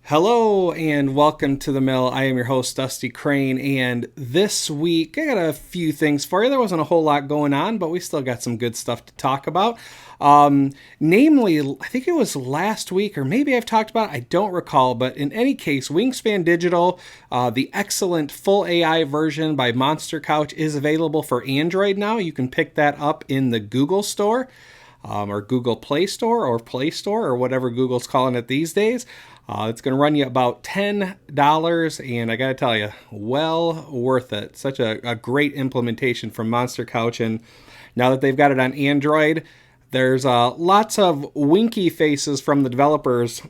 Hello and welcome to the mill. I am your host, Dusty Crane, and this week I got a few things for you. There wasn't a whole lot going on, but we still got some good stuff to talk about. Namely, I think it was last week, or maybe I've talked about it, I don't recall, but in any case, Wingspan Digital, the excellent full AI version by Monster Couch, is available for Android now. You can pick that up in the Google Store. Or Google Play Store or Play Store or whatever Google's calling it these days. It's going to run you about $10, and I got to tell you, well worth it. Such a great implementation from Monster Couch, and now that they've got it on Android, there's lots of winky faces from the developers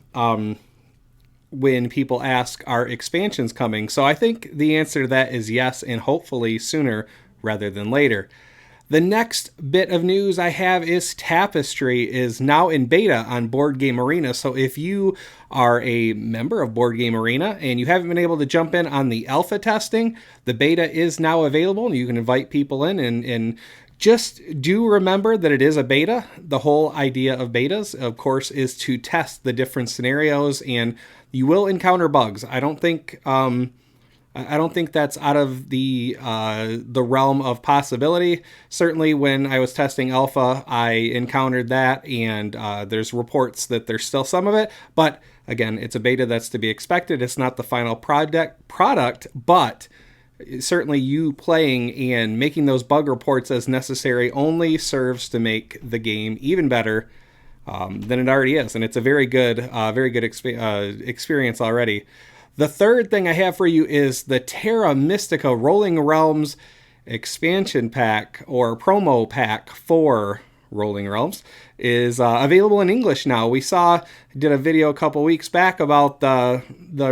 when people ask, are expansions coming? So I think the answer to that is yes, and hopefully sooner rather than later. The next bit of news I have is Tapestry is now in beta on Board Game Arena. So if you are a member of Board Game Arena and you haven't been able to jump in on the alpha testing, the beta is now available and you can invite people in and just do remember that it is a beta. The whole idea of betas, of course, is to test the different scenarios, and you will encounter bugs. I don't think that's out of the realm of possibility. Certainly, when I was testing alpha, I encountered that, and there's reports that there's still some of it. But again, it's a beta that's to be expected. It's not the final product, but certainly you playing and making those bug reports as necessary only serves to make the game even better than it already is, and it's a very good experience already. The third thing I have for you is the Terra Mystica Rolling Realms expansion pack or promo pack for Rolling Realms is available in English now. We did a video a couple weeks back about the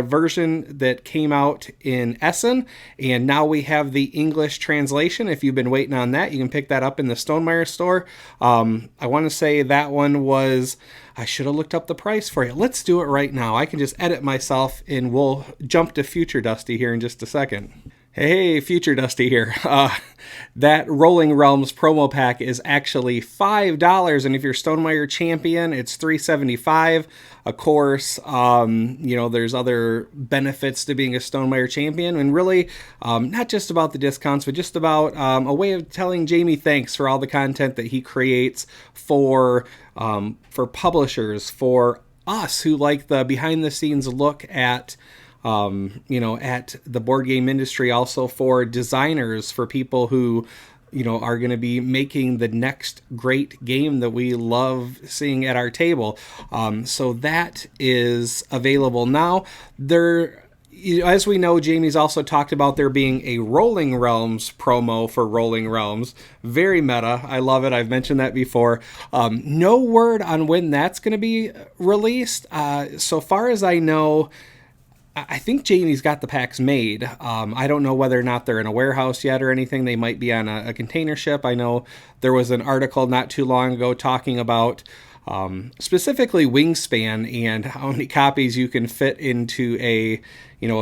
version that came out in Essen, and now we have the English translation. If you've been waiting on that, you can pick that up in the Stonemaier store. I want to say that one was... I should have looked up the price for you. Let's do it right now. I can just edit myself, and we'll jump to Future Dusty here in just a second. Hey, Future Dusty here. That Rolling Realms promo pack is actually $5, and if you're Stonemaier Champion, it's $3.75. Of course, there's other benefits to being a Stonemaier Champion, and really, not just about the discounts, but just about a way of telling Jamie thanks for all the content that he creates for publishers, for us who like the behind-the-scenes look at at the board game industry, also for designers, for people who, are going to be making the next great game that we love seeing at our table. So that is available now. As we know, Jamie's also talked about there being a Rolling Realms promo for Rolling Realms. Very meta. I love it. I've mentioned that before. No word on when that's going to be released. So far as I know, I think Jamie's got the packs made. I don't know whether or not they're in a warehouse yet or anything. They might be on a container ship. I know there was an article not too long ago talking about specifically Wingspan and how many copies you can fit into a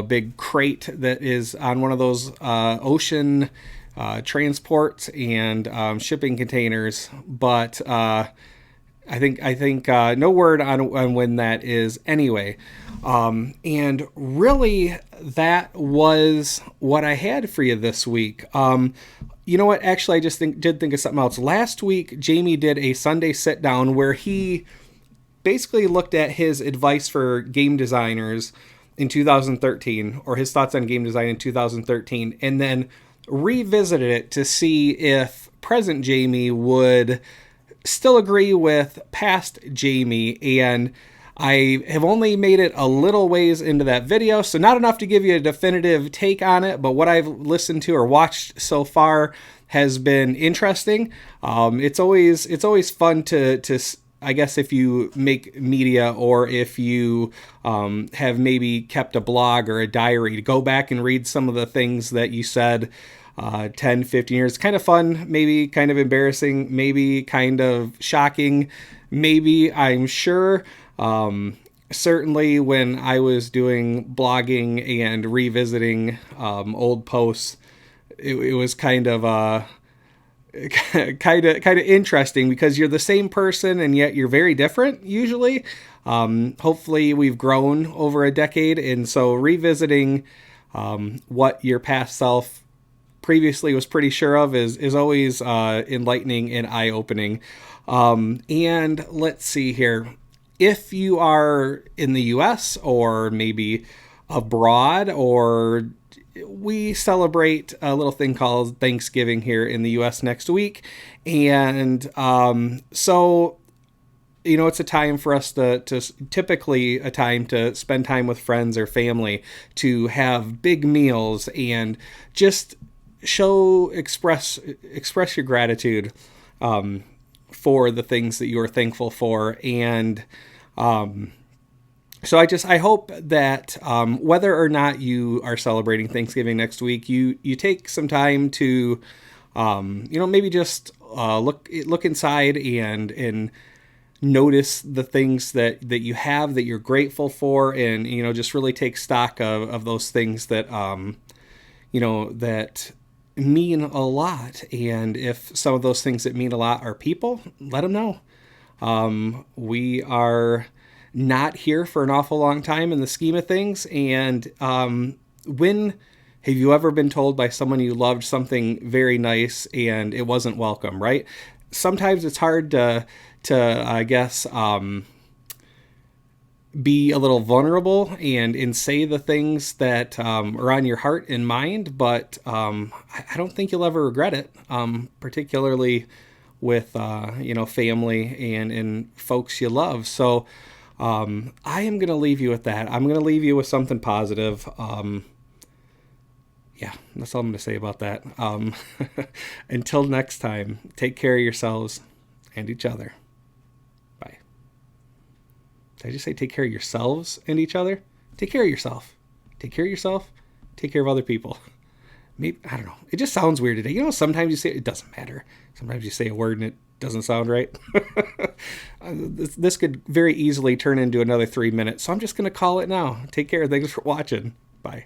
big crate that is on one of those ocean transports and shipping containers. But I think no word on when that is anyway. And really, that was what I had for you this week. You know what? Actually, I just did think of something else. Last week, Jamie did a Sunday sit down where he basically looked at his advice for game designers in 2013, or his thoughts on game design in 2013, and then revisited it to see if present Jamie would still agree with past Jamie. And I have only made it a little ways into that video, so not enough to give you a definitive take on it, but what I've listened to or watched so far has been interesting. It's always fun to I guess if you make media, or if you have maybe kept a blog or a diary, to go back and read some of the things that you said 10, 15 years. Kind of fun, maybe kind of embarrassing, maybe kind of shocking, maybe, I'm sure. Certainly when I was doing blogging and revisiting old posts, it was kind of kind of interesting because you're the same person and yet you're very different usually. Hopefully we've grown over a decade, and so revisiting what your past self previously was pretty sure of is always enlightening and eye-opening. And let's see here. If you are in the US or maybe abroad, or we celebrate a little thing called Thanksgiving here in the US next week. And so, it's a time for us to typically a time to spend time with friends or family, to have big meals and just express your gratitude for the things that you are thankful for. And so I hope that whether or not you are celebrating Thanksgiving next week, you take some time to maybe just look inside and notice the things that you have that you're grateful for, and just really take stock of those things that that mean a lot. And if some of those things that mean a lot are people, let them know. We are not here for an awful long time in the scheme of things. And when have you ever been told by someone you loved something very nice and it wasn't welcome, right? Sometimes it's hard to I guess, be a little vulnerable and say the things that are on your heart and mind, but I don't think you'll ever regret it, particularly with family and folks you love. So I am going to leave you with that. I'm going to leave you with something positive. Yeah, that's all I'm going to say about that. Until next time, take care of yourselves and each other. Bye. Did I just say take care of yourselves and each other? Take care of yourself. Take care of yourself. Take care of other people. Maybe, I don't know. It just sounds weird today. Sometimes you say, it doesn't matter. Sometimes you say a word and it doesn't sound right. This could very easily turn into another 3 minutes. So I'm just going to call it now. Take care. Thanks for watching. Bye.